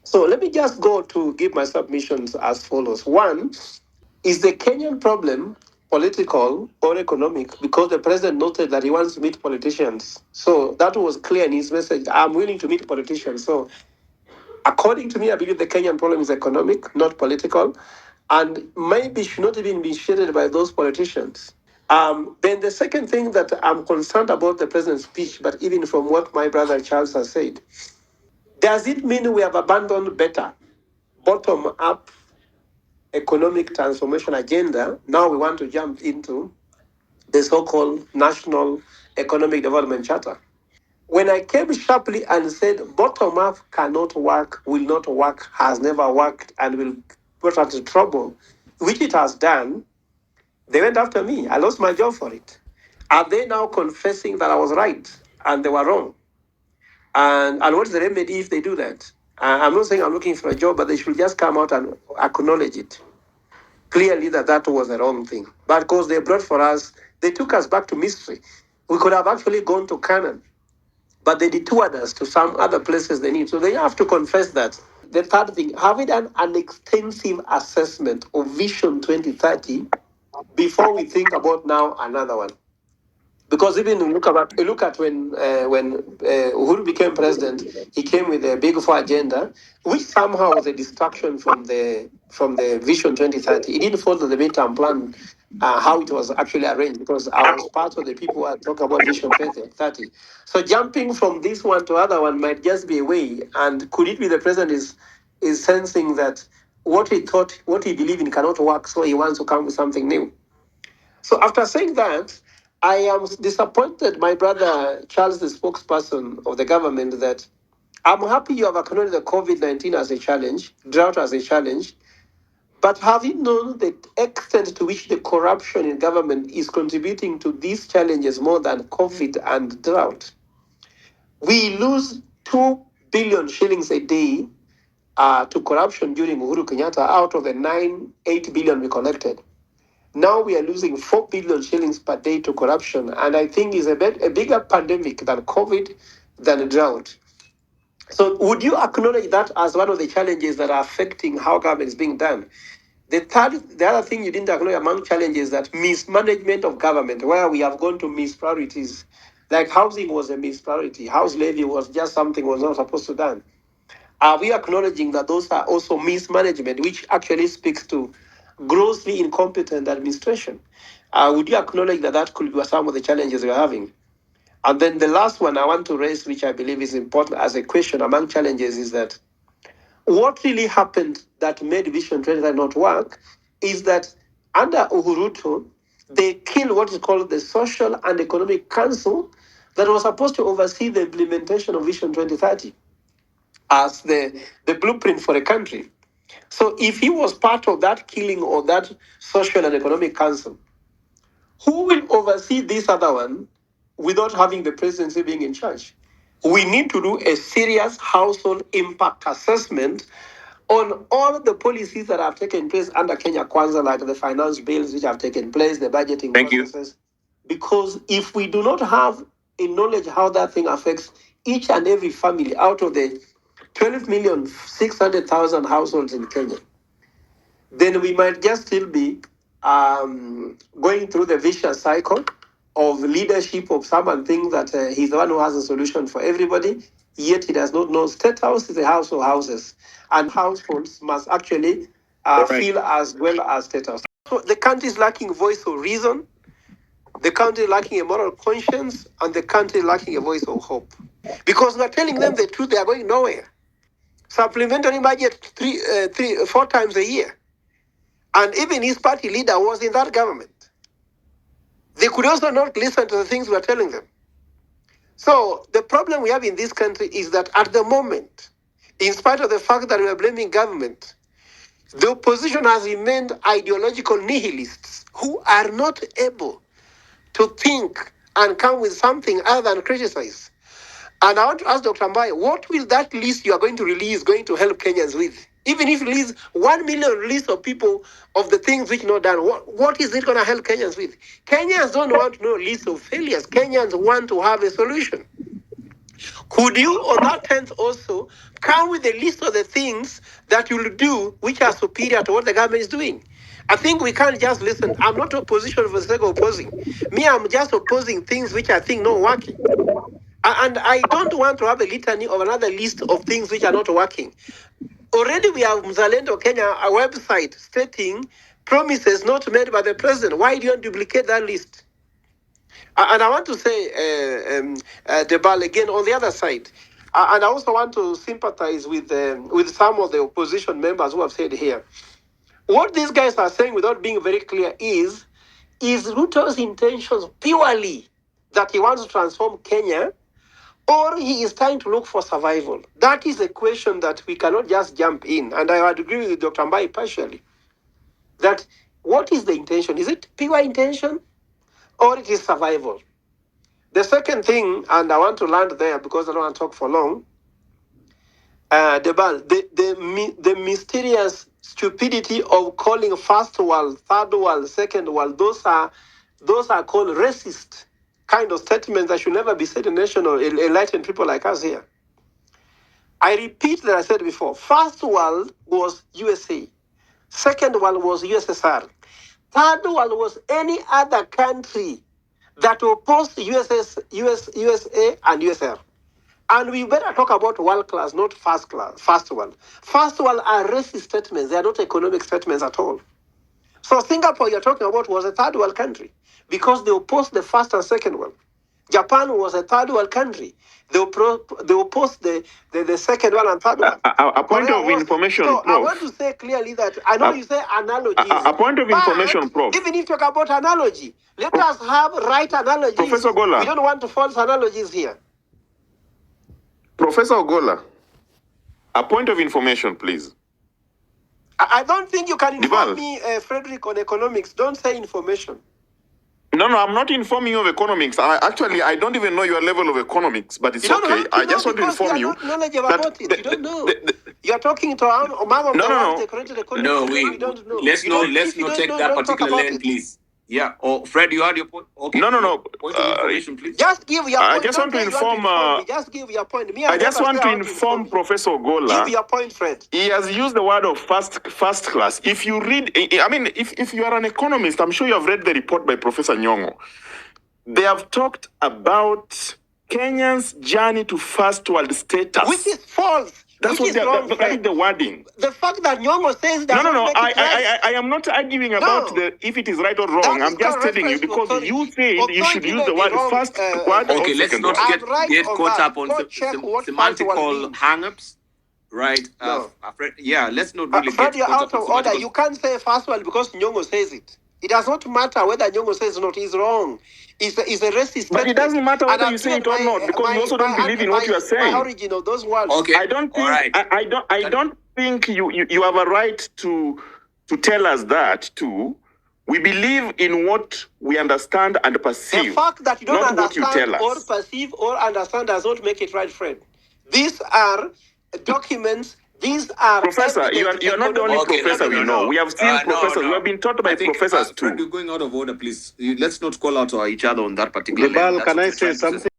So let me just go to give my submissions as follows. One, is the Kenyan problem political or economic? Because the president noted that he wants to meet politicians. So that was clear in his message. I'm willing to meet politicians. So according to me, I believe the Kenyan problem is economic, not political, and maybe should not even be shared by those politicians. Then the second thing that I'm concerned about the president's speech, but even from what my brother Charles has said, does it mean we have abandoned better bottom up economic transformation agenda? Now we want to jump into the so-called National Economic Development Charter. When I came sharply and said bottom up cannot work, will not work, has never worked, and will put us into trouble, which it has done, they went after me. I lost my job for it. Are they now confessing that I was right and they were wrong? And what's the remedy if they do that? I'm not saying I'm looking for a job, but they should just come out and acknowledge it clearly that that was the wrong thing. But because they brought for us, they took us back to mystery. We could have actually gone to Canaan, but they detoured us to some other places they need. So they have to confess that. The third thing, have we done an extensive assessment of Vision 2030 before we think about now another one? Because even look at when Uhuru became president, he came with a big four agenda, which somehow was a distraction from the Vision 2030. It didn't follow the midterm plan, how it was actually arranged, because I was part of the people who are talking about Vision 2030. So jumping from this one to other one might just be a way. And could it be the president is sensing that what he believed in cannot work, so he wants to come with something new? So after saying that, I am disappointed, my brother Charles, the spokesperson of the government, that I'm happy you have acknowledged the COVID-19 as a challenge, drought as a challenge, but have you known the extent to which the corruption in government is contributing to these challenges more than COVID and drought? We lose 2 billion shillings a day to corruption during Uhuru Kenyatta out of the 8 billion we collected. Now we are losing 4 billion shillings per day to corruption, and I think it's a bigger pandemic than COVID, than drought. So, would you acknowledge that as one of the challenges that are affecting how government is being done? The other thing you didn't acknowledge among challenges is that mismanagement of government, where we have gone to miss priorities. Like housing was a miss priority, house levy was just something was not supposed to done. Are we acknowledging that those are also mismanagement, which actually speaks to grossly incompetent administration? Would you acknowledge that that could be some of the challenges we're having? And then the last one I want to raise, which I believe is important as a question among challenges, is that what really happened that made Vision 2030 not work is that under Uhuruto, they killed what is called the Social and Economic Council that was supposed to oversee the implementation of Vision 2030 as the blueprint for a country. So if he was part of that killing or that social and economic council, who will oversee this other one without having the presidency being in charge? We need to do a serious household impact assessment on all the policies that have taken place under Kenya Kwanza, like the finance bills which have taken place, the budgeting processes. Because if we do not have a knowledge how that thing affects each and every family out of the 12,600,000 households in Kenya, then we might just still be going through the vicious cycle of leadership of someone thinks that he's the one who has a solution for everybody, yet he does not know State House is a house of houses, and households must actually feel as well as State House. So the country is lacking voice of reason, the country lacking a moral conscience, and the country lacking a voice of hope. Because we're telling them the truth, they are going nowhere. Supplementary budget 4 times a year. And even his party leader was in that government. They could also not listen to the things we're telling them. So the problem we have in this country is that at the moment, in spite of the fact that we are blaming government, the opposition has remained ideological nihilists who are not able to think and come with something other than criticize. And I want to ask Dr. Mbaye, what will that list you are going to release going to help Kenyans with? Even if you release 1 million list of people of the things which not done, what is it going to help Kenyans with? Kenyans don't want to know a list of failures. Kenyans want to have a solution. Could you, on that 10th also, come with a list of the things that you'll do which are superior to what the government is doing? I think we can't just listen. I'm not opposition for the sake of opposing. Me, I'm just opposing things which I think not working. And I don't want to have a litany of another list of things which are not working. Already we have Mzalendo Kenya, a website stating promises not made by the president. Why do you duplicate that list? And I want to say, Debal, again, on the other side, and I also want to sympathize with some of the opposition members who have said here. What these guys are saying without being very clear is Ruto's intentions purely that he wants to transform Kenya, or he is trying to look for survival? That is a question that we cannot just jump in. And I would agree with Dr. Mbai partially, that what is the intention? Is it pure intention, or it is survival? The second thing, and I want to land there because I don't want to talk for long, the mysterious stupidity of calling first world, third world, second world, those are called racist kind of statements that should never be said in national enlightened people like us here. I repeat that I said before. First world was USA. Second world was USSR. Third world was any other country that opposed USA and USSR. And we better talk about world class, not first class, first world. First world are racist statements. They are not economic statements at all. So Singapore you're talking about was a third world country because they opposed the first and second world. Japan was a third world country. They opposed the second one and third one. A point of information, so Prof. I want to say clearly that I know you say analogies. A point of information, Prof. Even if you talk about analogy, let us have right analogies. Professor Ogolla. We don't want to false analogies here. Professor Ogolla, a point of information, please. I don't think you can inform me, Frederick, on economics. Don't say information. No, I'm not informing you of economics. I don't even know your level of economics, but it's okay. I just want to inform you. Knowledgeable about it. You don't know. You're talking to a man of the created economy. No, we don't know. Let's not take that particular lane, please. Yeah. Oh, Fred, you had your point. Okay. No. Point of information, please. Just give your point. I just want to inform. Just give your point. I just want to inform Professor Ogolla. Give your point, Fred. He has used the word of first class. If you read, I mean, if you are an economist, I'm sure you have read the report by Professor Nyong'o. They have talked about Kenyans' journey to first world status, which is false. That's what that is the wording. The fact that Nyong'o says that. No. I am not arguing about if it is right or wrong. I'm just telling you because you said you should use the word first word. Okay, let's not get caught up on semantical hang-ups. Right? No. Yeah, let's not really Fred, get you're caught out up of order. You can't say first world because Nyong'o says it. It does not matter whether Nyong'o says it or not. He's wrong. It's a racist. But it doesn't matter whether you say it or not because you also don't believe in what you are saying. My origin of those words. Okay. I don't think. Right. I don't think you have a right to tell us that too. We believe in what we understand and perceive. The fact that you don't understand you or perceive or understand does not make it right, friend. These are documents. These are Professor. You are not the only professor we know. We have seen professors. We have been taught by professors too. You're going out of order, please. Let's not call out each other on that particular. Can I say something?